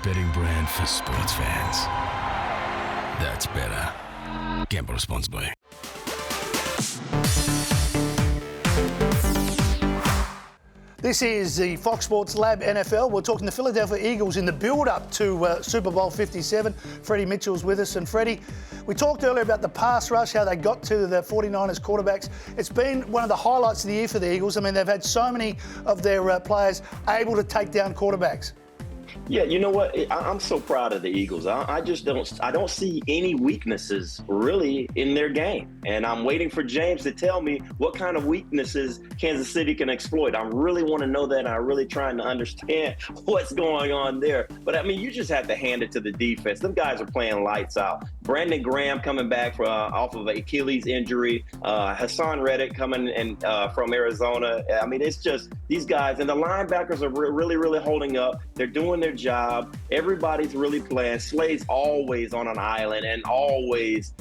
betting brand for sports fans. That's better. Gamble responsibly. This is the Fox Sports Lab NFL. We're talking the Philadelphia Eagles in the build-up to Super Bowl LVII. Freddie Mitchell's with us. And Freddie, we talked earlier about the pass rush, how they got to the 49ers quarterbacks. It's been one of the highlights of the year for the Eagles. I mean, they've had so many of their players able to take down quarterbacks. Yeah, you know what? I'm so proud of the Eagles. I just don't see any weaknesses really in their game. And I'm waiting for Jaymz to tell me what kind of weaknesses Kansas City can exploit. I really want to know that, and I'm really trying to understand what's going on there. But, I mean, you just have to hand it to the defense. Them guys are playing lights out. Brandon Graham coming back off of an Achilles injury. Hassan Reddick coming from Arizona. I mean, it's just these guys. And the linebackers are really, really holding up. They're doing their job. Everybody's really playing. Slay's always on an island and always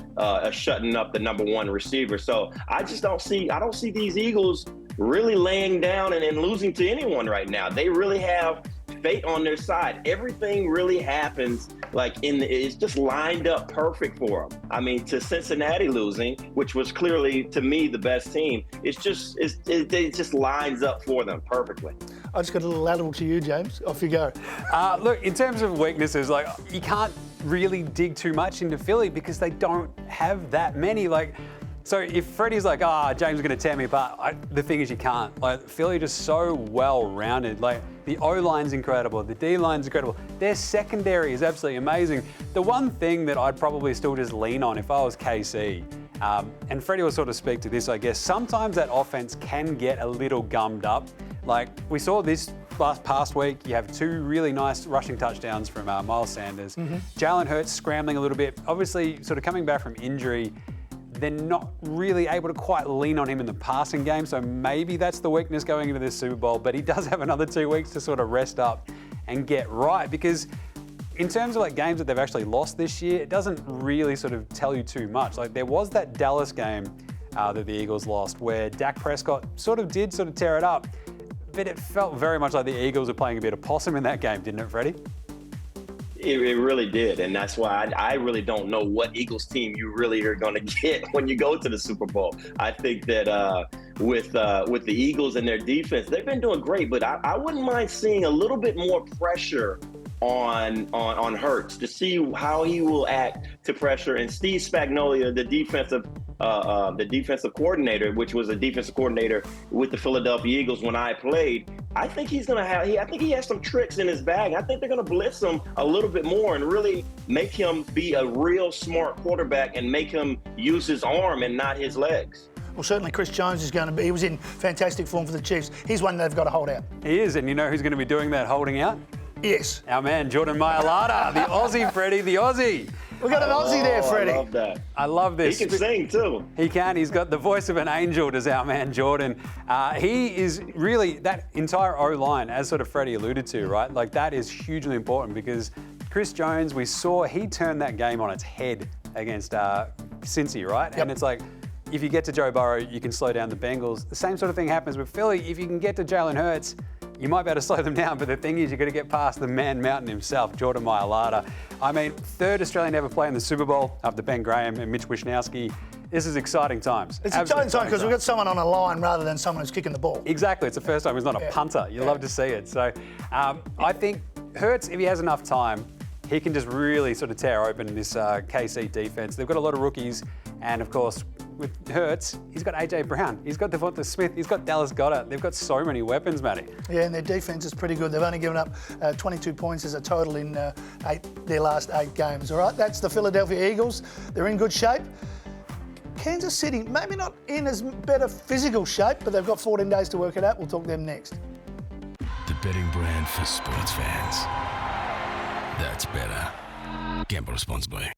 shutting up the number one receiver. So I don't see these Eagles really laying down and losing to anyone right now. They really have fate on their side. Everything really happens it's just lined up perfect for them. I mean, to Cincinnati losing, which was clearly to me the best team, it just lines up for them perfectly. I just got a little lateral to you, Jaymz. Off you go. Look, in terms of weaknesses, you can't really dig too much into Philly because they don't have that many. So if Freddie's like, Jaymz is going to tear me apart, the thing is you can't. Philly just so well-rounded. The O-line's incredible, the D-line's incredible. Their secondary is absolutely amazing. The one thing that I'd probably still just lean on if I was KC, and Freddie will sort of speak to this, I guess, sometimes that offense can get a little gummed up. We saw this past week, you have two really nice rushing touchdowns from Miles Sanders. Jalen Hurts scrambling a little bit. Obviously, sort of coming back from injury, they're not really able to quite lean on him in the passing game, so maybe that's the weakness going into this Super Bowl, but he does have another 2 weeks to sort of rest up and get right, because in terms of games that they've actually lost this year, it doesn't really sort of tell you too much. There was that Dallas game that the Eagles lost where Dak Prescott sort of tear it up, but it felt very much like the Eagles were playing a bit of possum in that game, didn't it, Freddie? It really did, and that's why I really don't know what Eagles team you really are going to get when you go to the Super Bowl. I think that with the Eagles and their defense, they've been doing great, but I wouldn't mind seeing a little bit more pressure on Hurts to see how he will act to pressure. And Steve Spagnuolo, the defensive coordinator, which was a defensive coordinator with the Philadelphia Eagles when I played, I think I think he has some tricks in his bag. I think they're going to blitz him a little bit more and really make him be a real smart quarterback and make him use his arm and not his legs. Well, certainly Chris Jones is going to be. He was in fantastic form for the Chiefs. He's one they've got to hold out. He is, and you know who's going to be doing that holding out? Yes. Our man, Jordan Mailata, the Aussie, Freddie, the Aussie. We've got an Aussie there, Freddie. I love that. I love this. He can sing, too. He can. He's got the voice of an angel, does our man Jordan. He is really, that entire O-line, as sort of Freddie alluded to, right? That is hugely important because Chris Jones, we saw he turned that game on its head against Cincy, right? Yep. And it's if you get to Joe Burrow, you can slow down the Bengals. The same sort of thing happens with Philly. If you can get to Jalen Hurts, you might be able to slow them down, but the thing is, you've got to get past the man mountain himself, Jordan Mailata. I mean, third Australian ever play in the Super Bowl after Ben Graham and Mitch Wishnowsky. This is exciting times. It's exciting time because we've got someone on a line rather than someone who's kicking the ball. Exactly. It's the first time he's not a punter. You love to see it. So I think Hurts, if he has enough time, he can just really sort of tear open this KC defense. They've got a lot of rookies, and of course, with Hurts, he's got AJ Brown, he's got Devonta Smith, he's got Dallas Goedert. They've got so many weapons, Matty. Yeah, and their defense is pretty good. They've only given up 22 points as a total in their last 8 games. All right, that's the Philadelphia Eagles. They're in good shape. Kansas City, maybe not in as better physical shape, but they've got 14 days to work it out. We'll talk to them next. The betting brand for sports fans. That's better. Gamble responsibly.